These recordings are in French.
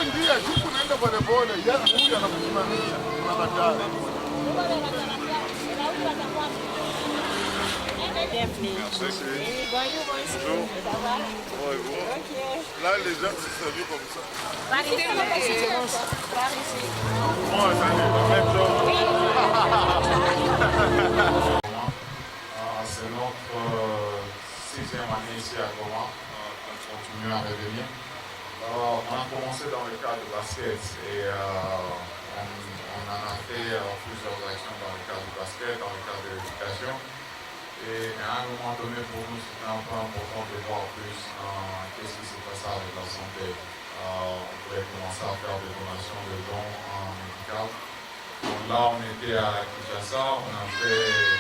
ndio huku naenda polepole, yana huyu anakusimamisha na daktari. Bonjour. Comment allez-vous? Là, les gens se servent comme ça. Par ici. Moi, ça n'est pas même chose. C'est notre 6e année ici à Goma. On continue à revenir. On a commencé dans le cadre de basket et on en a fait plusieurs actions dans le cadre du basket, dans le cadre de l'éducation. Et à un moment donné, pour nous, c'était un peu important de voir plus qu'est-ce qui se passe avec la santé. On pourrait commencer à faire des donations de dons médicaux. Donc là, on était à Kinshasa, on a fait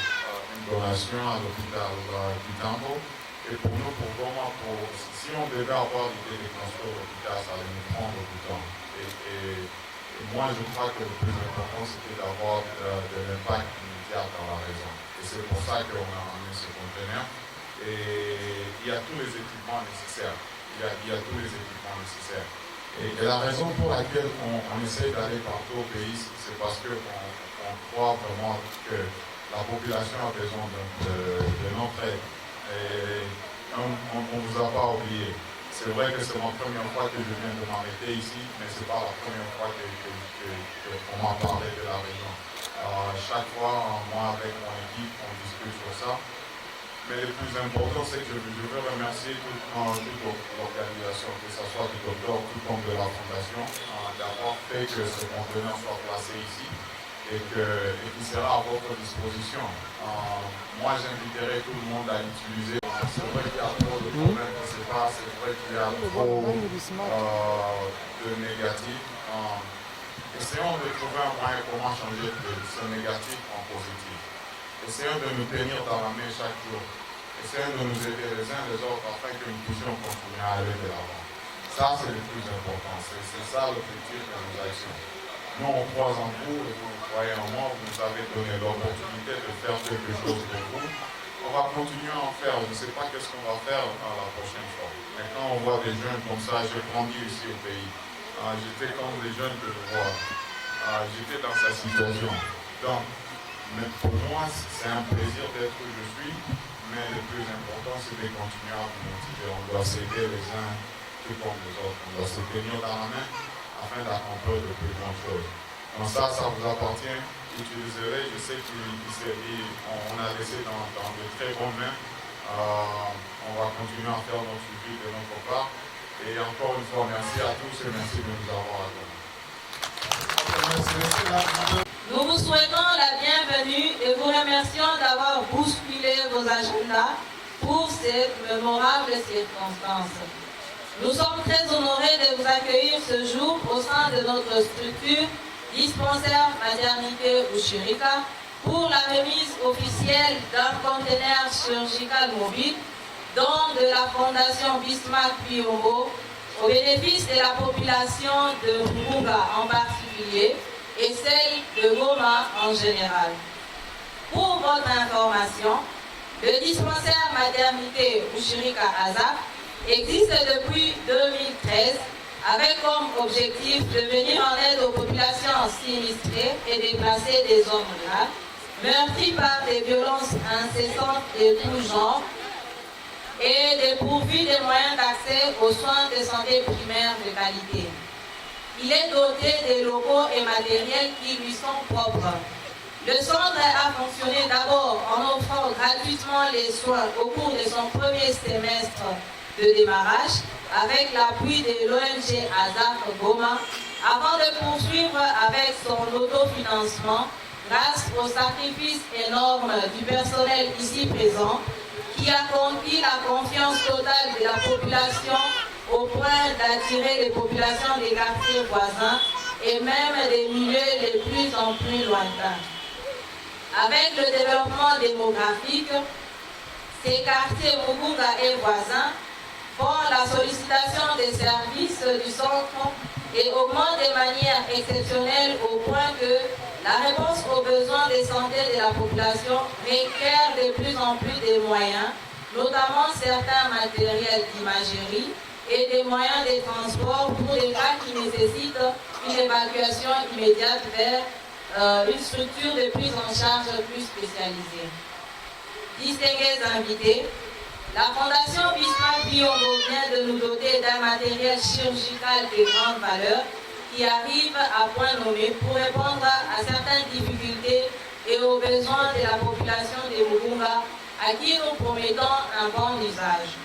une donation à l'hôpital du Tambo. Et pour nous, pour Goma, si on devait avoir l'idée de construire l'hôpital, ça allait nous prendre du temps. Et moi, je crois que le plus important, c'était d'avoir de l'impact immédiat dans la région. Et c'est pour ça qu'on a amené ce conteneur. Et il y a tous les équipements nécessaires. Il y a tous les équipements nécessaires. Et la raison pour laquelle on essaie d'aller partout au pays, c'est parce qu'on croit vraiment que la population a besoin de notre aide. Et on ne vous a pas oublié. C'est vrai que c'est ma première fois que je viens de m'arrêter ici, mais ce n'est pas la première fois qu'on m'a parlé de la région. Chaque fois, moi avec mon équipe, on discute sur ça. Mais le plus important, c'est que je veux remercier toute l'organisation, que ce soit du docteur, tout comme de la fondation, d'avoir fait que ce conteneur soit placé ici et qu'il sera à votre disposition. Moi, j'inviterai tout le monde à l'utiliser. C'est vrai qu'il y a trop de problèmes qui se passent, c'est vrai qu'il y a trop de négatifs. Essayons de trouver un moyen comment changer ce négatif en positif. Essayons de nous tenir dans la main chaque jour. Essayons de nous aider les uns les autres afin que nous puissions continuer à aller de l'avant. Ça, c'est le plus important. C'est ça l'objectif de nos actions. Nous, on croit en vous et vous croyez en moi. Vous nous avez donné l'opportunité de faire quelque chose pour vous. On va continuer à en faire. Je ne sais pas qu'est-ce qu'on va faire la prochaine fois. Mais quand on voit des jeunes comme ça, j'ai grandi ici au pays. J'étais comme les jeunes que je vois. J'étais dans sa situation. Donc, mais pour moi, c'est un plaisir d'être où je suis. Mais le plus important, c'est de continuer à vous motiver. On doit s'aider les uns tout comme les autres. On doit se tenir dans la main afin d'accomplir de plus grandes choses. Donc ça vous appartient. Utilisez-les. Je sais qu'on a laissé dans de très bonnes mains. On va continuer à faire notre suivi de notre part. Et encore une fois, merci à tous et merci de nous avoir attendus. Nous vous souhaitons la bienvenue et vous remercions d'avoir bousculé vos agendas pour cette mémorable circonstance. Nous sommes très honorés de vous accueillir ce jour au sein de notre structure dispensaire maternité Ushirika pour la remise officielle d'un conteneur chirurgical mobile don de la Fondation Bismarck Biombo au bénéfice de la population de Mugunga en particulier et celle de Goma en général. Pour votre information, le dispensaire maternité Ushirika Azaf existe depuis 2013 avec comme objectif de venir en aide aux populations sinistrées et déplacer des hommes graves, meurtris par des violences incessantes de tout genre, et dépourvu des moyens d'accès aux soins de santé primaires de qualité. Il est doté des locaux et matériels qui lui sont propres. Le centre a fonctionné d'abord en offrant gratuitement les soins au cours de son premier semestre de démarrage avec l'appui de l'ONG Azaf Goma avant de poursuivre avec son autofinancement grâce au sacrifice énorme du personnel ici présent qui a conquis la confiance totale de la population au point d'attirer les populations des quartiers voisins et même des milieux les plus en plus lointains. Avec le développement démographique, ces quartiers Mugunga et voisins font la sollicitation des services du centre et augmentent de manière exceptionnelle au point que la réponse aux besoins de santé de la population requiert de plus en plus de moyens, notamment certains matériels d'imagerie, et des moyens de transport pour des cas qui nécessitent une évacuation immédiate vers une structure de prise en charge plus spécialisée. Distingués invités, la Fondation Bismarck Biyombo vient de nous doter d'un matériel chirurgical de grande valeur qui arrive à point nommé pour répondre à certaines difficultés et aux besoins de la population de Mugunga à qui nous promettons un bon usage.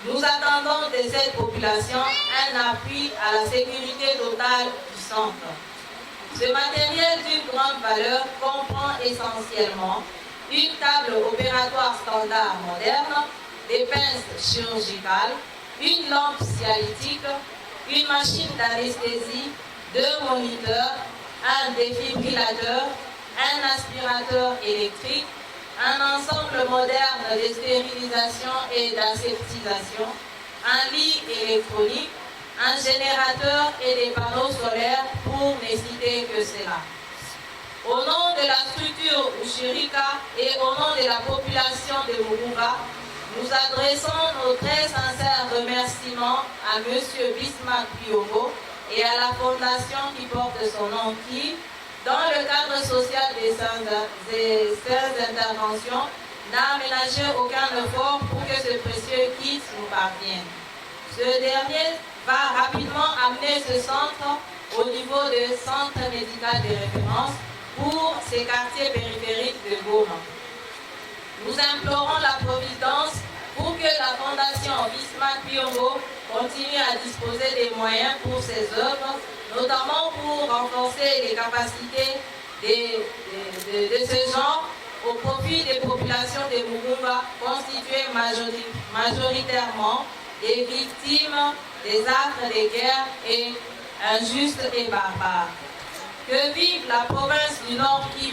Nous attendons de cette population un appui à la sécurité totale du centre. Ce matériel d'une grande valeur comprend essentiellement une table opératoire standard moderne, des pinces chirurgicales, une lampe cialytique, une machine d'anesthésie, 2 moniteurs, un défibrillateur, un aspirateur électrique, un ensemble moderne de stérilisation et d'aseptisation, un lit électronique, un générateur et des panneaux solaires pour ne citer que cela. Au nom de la structure Ushirika et au nom de la population de Mugunga, nous adressons nos très sincères remerciements à M. Bismarck Biyombo et à la fondation qui porte son nom qui, dans le cadre social des saines interventions, n'a aménagé aucun effort pour que ce précieux kit nous parvienne. Ce dernier va rapidement amener ce centre au niveau de centre médical de référence pour ces quartiers périphériques de Goma. Nous implorons la Providence pour que la Fondation Bismarck Biyombo continue à disposer des moyens pour ses œuvres, notamment pour renforcer les capacités de ce genre au profit des populations de Mugunga constituées majoritairement des victimes des actes de guerre et injustes et barbares. Que vive la province du Nord Kivu